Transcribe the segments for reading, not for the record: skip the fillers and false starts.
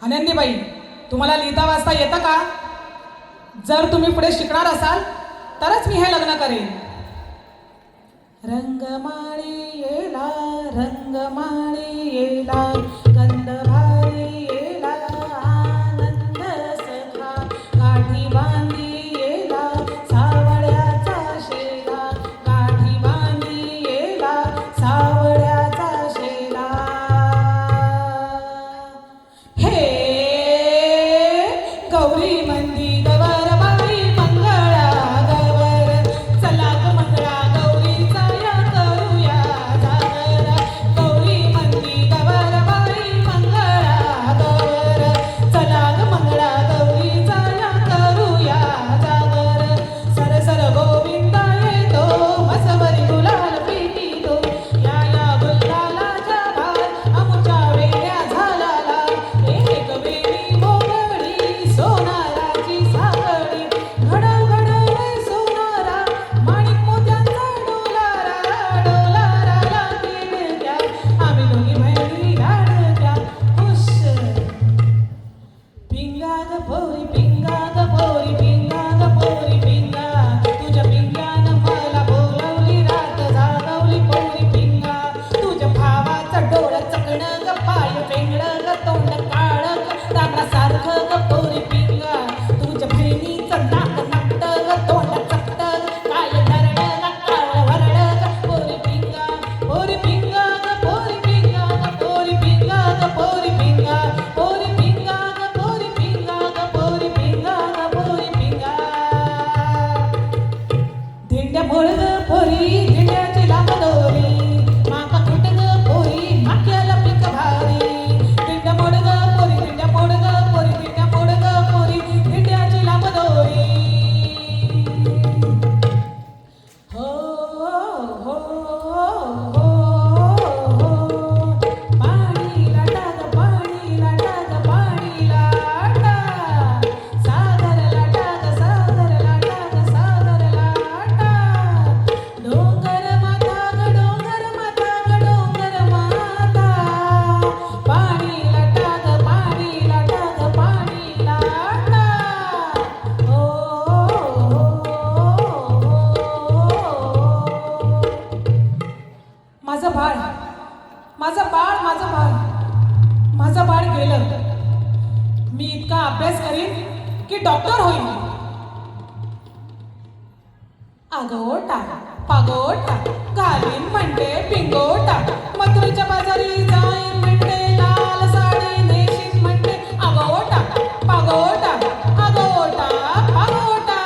आनंदीबाई, तुम्हाला लिहिता वाचता येतं का? जर तुम्ही पुढे शिकणार असाल तरच मी हे लग्न करेन. रंगमाळी येला, रंगमाळी येला, गंधभारी येला, आनंद सखा, काठी बांधी येला, सावळ्याचा शेला, काठी बांधी येला, सावळ्याचा शेला. हे गौरी मंदी गवर बाई मंगळा गवर, चला ग मंगळा गौरीचा या करूया जागर. गौरी मंदी गवर बाई मंगळा गवर, चला ग मंगळा गौरीचा या करूया जागर. सर सर गोविंदा येतो, मसवरी गुलाल पिटितो, या या गुलालाच्या भार आमुच्या वेड्या झालाला. एक वेळी मोगडी सोनाराची सावळी, घडव घडव रे सोनारा, माणिक मोत्यांचा डोलारा, डोलारा लागेल त्या, आम्ही दोघी बहिणी लाडक्या. हुश पिंगा ग पोरी, पिंगा ग पोरी, पिंगा ग पोरी पिंगा, तुझ्या पिंग्यानं मला बोलवली रात जागवली पोरी पिंगा. तुझ्या भावाचं डोळं चकणं ग, पाय पेंगडं ग, तोंड काळं ग, रानासारखं ग पोरी पिंगा. तुझ्या बहिणीचं नाक नाकटं ग, तोंड चकटं ग, काय धरणं ग, काळं वरडं ग पोरी पिंगा. पोरी पिंगा ग, पोरी पिंगा ग, पोरी पिंगा ग, पोरी पिंगा, पोरी पिंगा ग, पोरी पिंगा ग, पोरी पिंगा ग, पोरी पिंगा. दिंड्या मोड ग पोरी, दिंड्याची लांब दोरी, माका कुट ग पोरी, माक्याला पीक भारी. दिंड्या मोड ग पोरी, दिंड्या मोड ग पोरी, दिंड्या मोड ग पोरी, दिंड्याची लांब दोरी. हो हो हो हो, पाणी लाटा ग, पाणी लाटा ग, पाणी लाटा, सागर लाटा ग, सागर लाटा ग, सागर लाटा. डोंगर माता ग, डोंगर माता ग, डोंगर माता, पाणी लाटा ग, पाणी लाटा ग, पाणी लाटा. हो माझं बाळ, माझं बाळ, माझं बाळ, माझं बाळ गेलं. मी इतका अभ्यास करीन की डॉक्टर होईल. आगोटा पागोटा घालीन म्हणते पिंगोटा, मथुरेच्या बाजारी जाईन म्हणते, लाल साडी नेशीन म्हणते. आगोटा पागोटा, आगोटा पागोटा.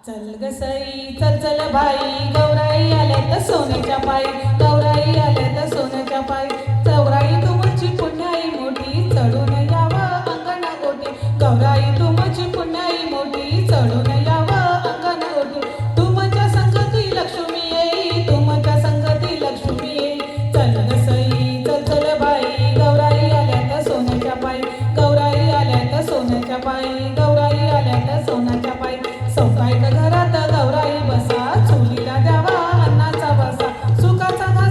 चल ग सई चल चल भाई, गौराई आल्यात सोन्याच्या पायी, गौराई आल्यात सोन्याच्या पायी. चौराई तुमची पुण्याई मोठी, चढून यावं अंगण गोटी. गौराई तुमची पुण्याई मोठी, चढून यावं अंगण गोटी. तुमच्या संगती लक्ष्मी येई, तुमच्या संगती लक्ष्मी येई. चल ग सई चल चल बाई, गौराई आल्यात सोन्याच्या पायी, गौराई आल्यात सोन्याच्या पायी, गौराई आल्यात सोन्याच्या पायी. सौकायत घरात गौराई बसा, चुलीला द्यावा अन्नाचा बसा, सुखाचा घास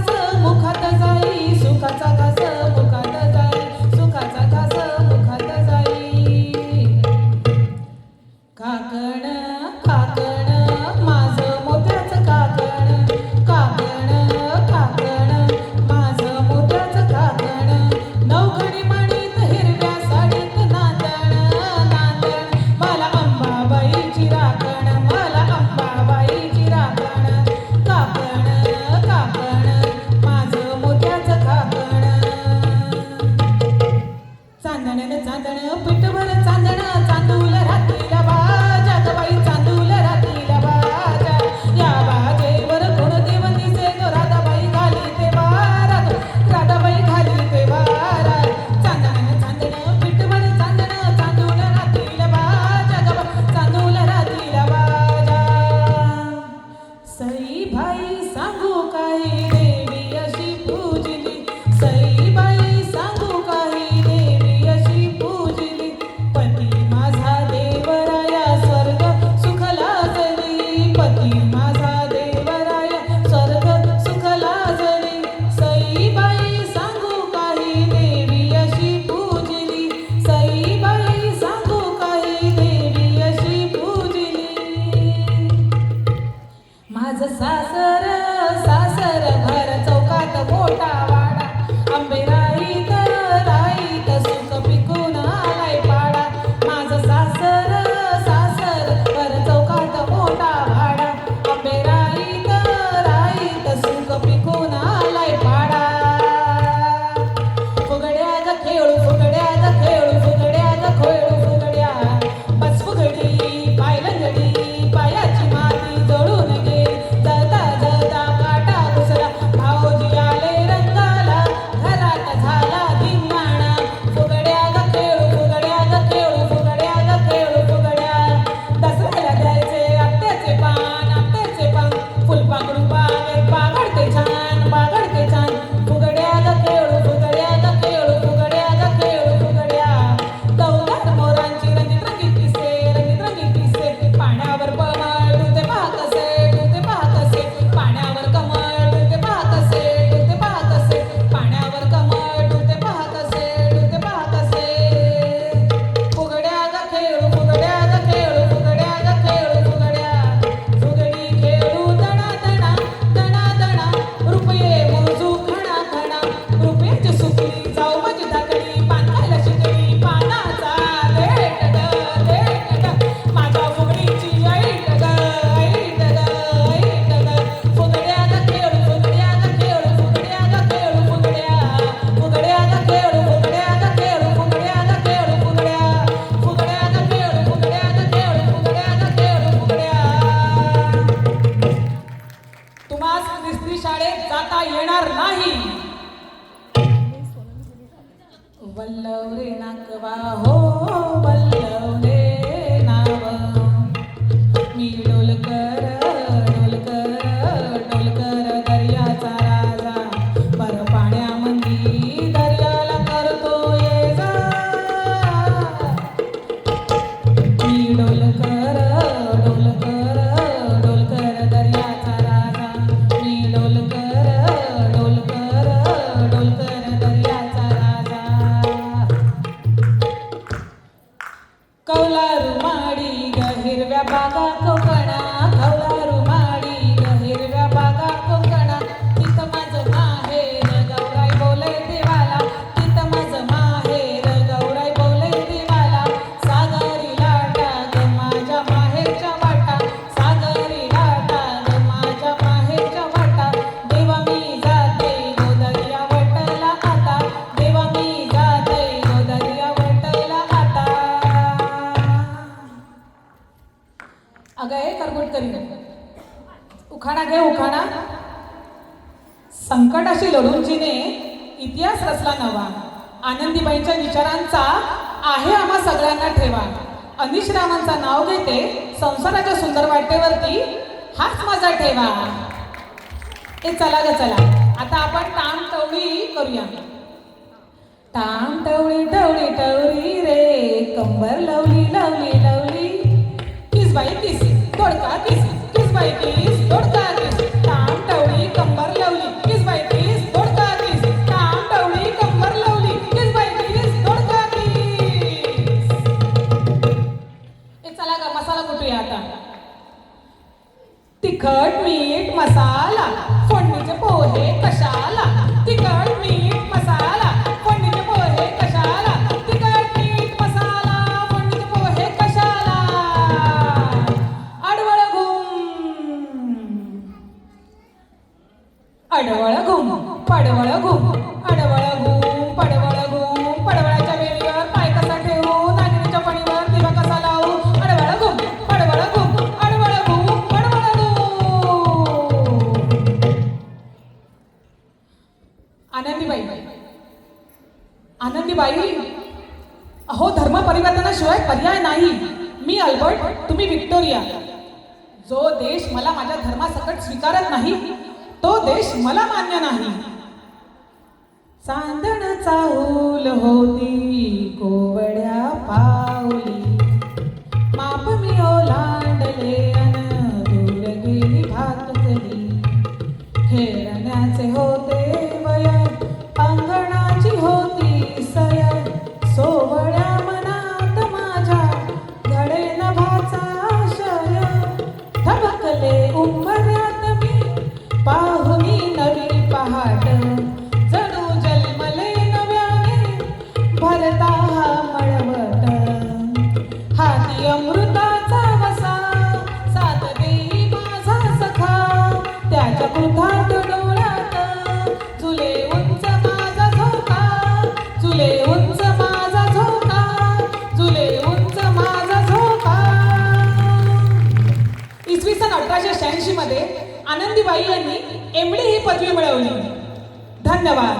वल्लव रे नाकवा हो वल्लव रे नाव मी डोलकर डोलकर डोलकर दर्याचा राजा पर पाण्यामंदी दर्याला करतो ये जा मी डोलकर डोलकर डोलकर दर्याचा राजा मी डोलकर डोलकर डोलकर दर्याचा राजा कौलारू माडी ग हिरव्या बागा कोकणा कौलारू माडी ग हिरव्या बागा कोकणा तिथं माझं माहेर गौराई बोले देवाला तिथं माझं माहेर गौराई बोले देवाला सागरी लाटा ग माझ्या माहेरच्या वाटा सागरी लाटा ग माझ्या माहेरच्या वाटा देवा मी जाते गोदरिया वटला आता देवा मी जाते गोदरिया वटला आता अगं हे करगुटकरी उखाणा घे उखाणा संकटाशी लढून जिने इतिहास रचला नवा आनंदीबाईंच्या विचारांचा आहे आम्हा सगळ्यांना ठेवा अनिश रावांचं नाव घेते संसाराच्या सुंदर वाटेवरती हाच माझा ठेवा ए चला ग चला आता आपण ताम टवळी करूया ताम टवळी टवळी टवळी रे कंबर लवली लवली लवली किस बाई किस तोडका किस किस बाई किस तोडका किस ताम टवळी कंबर लवली किस बाई किस तोडका किस ताम टवळी कंबर लवली किस बाई किस तोडका किस ए चला ग मसाला कुठूया आता तिखट मीठ मसाला फोडणीचे पोहे कशाला तिखट मीठ मसाला फोडणीचे पोहे कशाला तिखट मीठ मसाला फोडणीचे पोहे कशाला अडवळ घुम पडवळ घुम अडवळ घुम पडवळ घुम पडवळाच्या वेलीवर पाय कसा ठेवू नागिनीच्या फणीवर दिवा कसा लावू अडवळ घुम पडवळ घुम अडवळ घुम पडवळ घुम आनंदीबाई आनंदीबाई अहो धर्म परिवर्तनाशिवाय पर्याय नाही मी अल्बर्ट तुम्ही विक्टोरिया जो देश मला माझ्या धर्मासकट स्वीकारत नाही तो देश मला मान्य नाही चांदण चाहूल होती कोवड्या पावली माप मी ओलांडले अन दूर गेली भातुकली खेळण्याचे होते वय अंगणाची होती सय सोवळ्या मनात माझ्या घडे नभाचा आशय थबकले उंबऱ्यात मी पाहुनी नवी पहाट जणू जन्मले नव्याने भरता हा मळवट हाती अमृताचा वसा सात देई माझा सखा त्याच्या क्रोधात डोळ्यात झुले उंच माझा झोका झुले उंच माझा झोका झुले उंच माझा झोका इसवी सन 1886 मध्ये आनंदीबाई यांनी एमडी ही पदवी मिळवली धन्यवाद